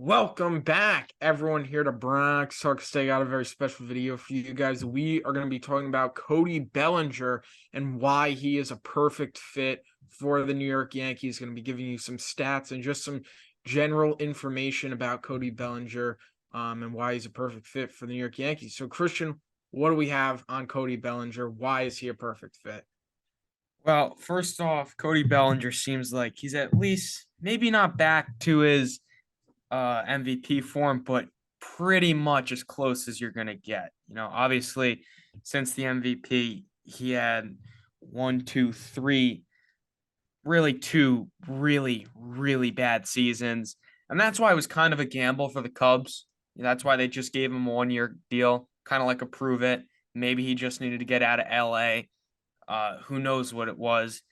Welcome back, everyone, here to Bronx Talks. Today, got a very special video for you guys. We are going to be talking about Cody Bellinger and why he is a perfect fit for the New York Yankees. Going to be giving you some stats and just some general information about Cody Bellinger and why he's a perfect fit for the New York Yankees. So, Christian, what do we have on Cody Bellinger? Why is he a perfect fit? Well, first off, Cody Bellinger seems like he's at least maybe not back to his MVP form, but pretty much as close as you're going to get. Obviously, since the MVP, he had one, two, three, really two really bad seasons. And that's why it was kind of a gamble for the Cubs. That's why they just gave him a 1 year deal, kind of like a prove it. Maybe he just needed to get out of LA. Who knows what it was.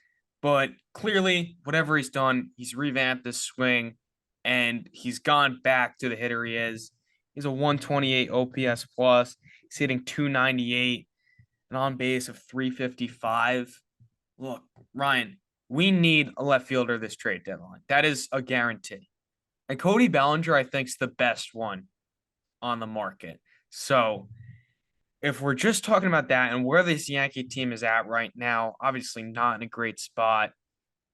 But clearly, whatever he's done, he's revamped his swing and he's gone back to the hitter he is. He's a 128 OPS plus. He's hitting 298, an on base of 355. Look, Ryan, we need a left fielder this trade deadline. That is a guarantee. And Cody Bellinger, I think, is the best one on the market. So if we're just talking about that and where this Yankee team is at right now, obviously not in a great spot.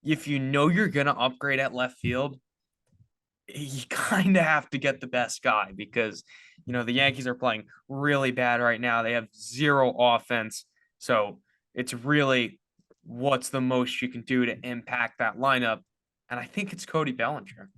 If you know you're going to upgrade at left field, you kind of have to get the best guy because, the Yankees are playing really bad right now. They have zero offense. So it's really what's the most you can do to impact that lineup. And I think it's Cody Bellinger.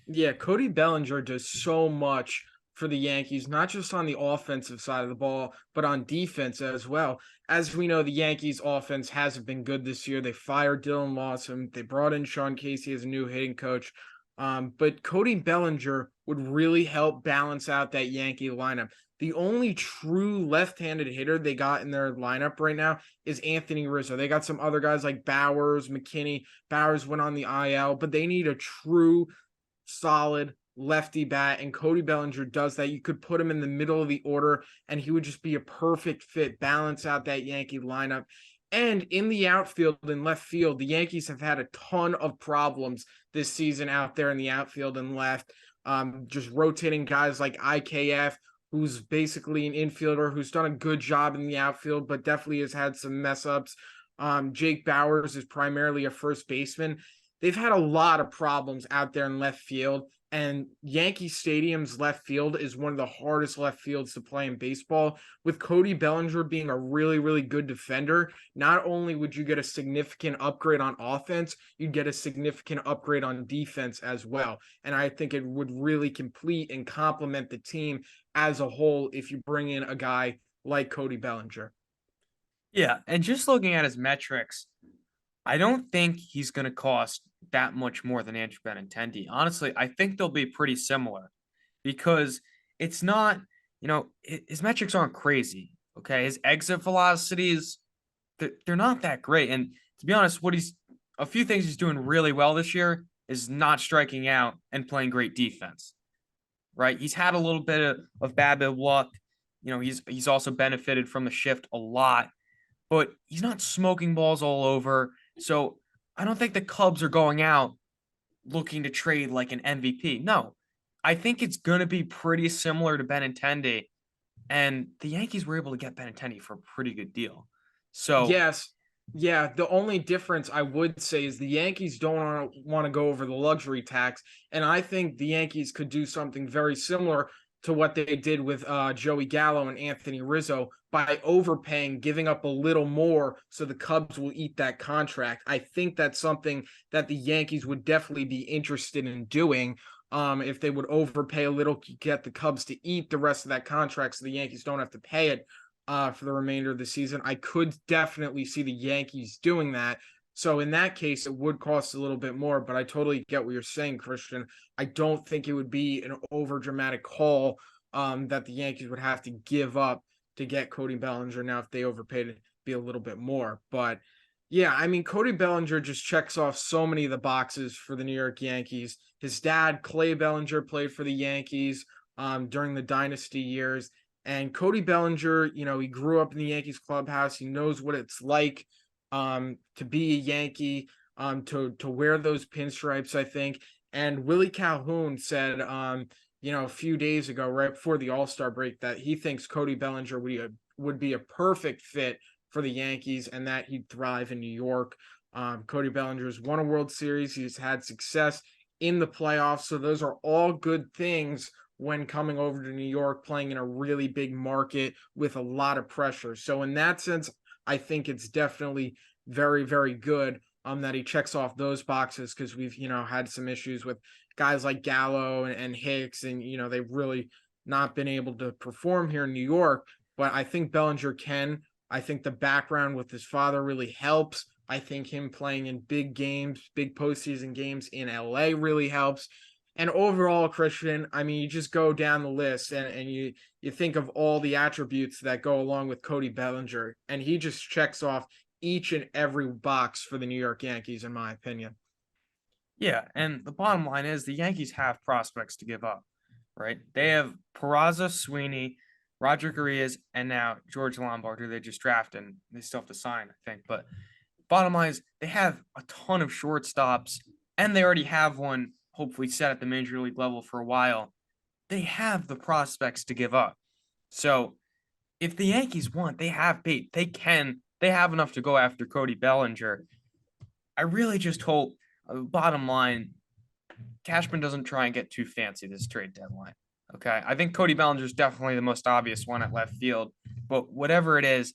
Yeah, Cody Bellinger does so much for the Yankees, not just on the offensive side of the ball, but on defense as well. As we know, the Yankees offense hasn't been good this year. They fired Dylan Lawson. They brought in Sean Casey as a new hitting coach. But Cody Bellinger would really help balance out that Yankee lineup. The only true left-handed hitter they got in their lineup right now is Anthony Rizzo. They got some other guys like Bowers, McKinney. Bowers went on the IL, but they need a true solid lefty bat, and Cody Bellinger does that. You could put him in the middle of the order, and he would just be a perfect fit, balance out that Yankee lineup. And in the outfield and left field, the Yankees have had a ton of problems this season out there in the outfield and left. Just rotating guys like IKF, who's basically an infielder who's done a good job in the outfield, but definitely has had some mess ups. Jake Bowers is primarily a first baseman. They've had a lot of problems out there in left field, and Yankee Stadium's left field is one of the hardest left fields to play in baseball. With Cody Bellinger being a really good defender, not only would you get a significant upgrade on offense, you'd get a significant upgrade on defense as well. And I think it would really complete and complement the team as a whole if you bring in a guy like Cody Bellinger. Yeah. And just looking at his metrics, I don't think he's going to cost that much more than Andrew Benintendi. Honestly, I think they'll be pretty similar because it's not, his metrics aren't crazy. Okay. His exit velocities, they're not that great. And to be honest, a few things he's doing really well this year is not striking out and playing great defense, right? He's had a little bit of bad luck. He's also benefited from the shift a lot, but he's not smoking balls all over. So I don't think the Cubs are going out looking to trade like an MVP. No, I think it's going to be pretty similar to Benintendi. And the Yankees were able to get Benintendi for a pretty good deal. So, Yes. Yeah, the only difference I would say is the Yankees don't want to go over the luxury tax, and I think the Yankees could do something very similar to what they did with Joey Gallo and Anthony Rizzo by overpaying, giving up a little more so the Cubs will eat that contract. I think that's something that the Yankees would definitely be interested in doing. If they would overpay a little, get the Cubs to eat the rest of that contract so the Yankees don't have to pay it for the remainder of the season. I could definitely see the Yankees doing that. So in that case, it would cost a little bit more, but I totally get what you're saying, Christian. I don't think it would be an over dramatic haul that the Yankees would have to give up to get Cody Bellinger. Now, if they overpaid it, be a little bit more. But yeah, I mean, Cody Bellinger just checks off so many of the boxes for the New York Yankees. His dad, Clay Bellinger, played for the Yankees during the dynasty years. And Cody Bellinger, he grew up in the Yankees clubhouse. He knows what it's like to be a Yankee, to wear those pinstripes, I think. And Willie Calhoun said a few days ago, right before the All-Star break, that he thinks Cody Bellinger would be a perfect fit for the Yankees and that he'd thrive in New York. Cody Bellinger's won a World Series. He's had success in the playoffs. So those are all good things when coming over to New York, playing in a really big market with a lot of pressure. So in that sense, I think it's definitely very, very good that he checks off those boxes, because we've, had some issues with guys like Gallo and Hicks, and they've really not been able to perform here in New York. But I think Bellinger can. I think the background with his father really helps. I think him playing in big games, big postseason games in LA really helps. And overall, Christian, I mean, you just go down the list and you think of all the attributes that go along with Cody Bellinger, and he just checks off each and every box for the New York Yankees, in my opinion. Yeah, and the bottom line is the Yankees have prospects to give up, right? They have Peraza, Sweeney, Roger Arias, and now George Lombard, who they just drafted, and they still have to sign, I think. But bottom line is they have a ton of shortstops, and they already have one hopefully set at the major league level for a while. They have the prospects to give up. So if the Yankees want, they have bait. They have enough to go after Cody Bellinger. I really just hope, bottom line, Cashman doesn't try and get too fancy this trade deadline. Okay. I think Cody Bellinger is definitely the most obvious one at left field, but whatever it is,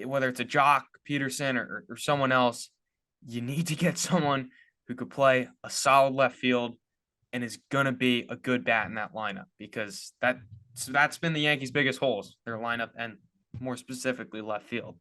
whether it's a Jock, Peterson, or someone else, you need to get someone who could play a solid left field and is going to be a good bat in that lineup, because that's been the Yankees' biggest holes, their lineup, and more specifically left field.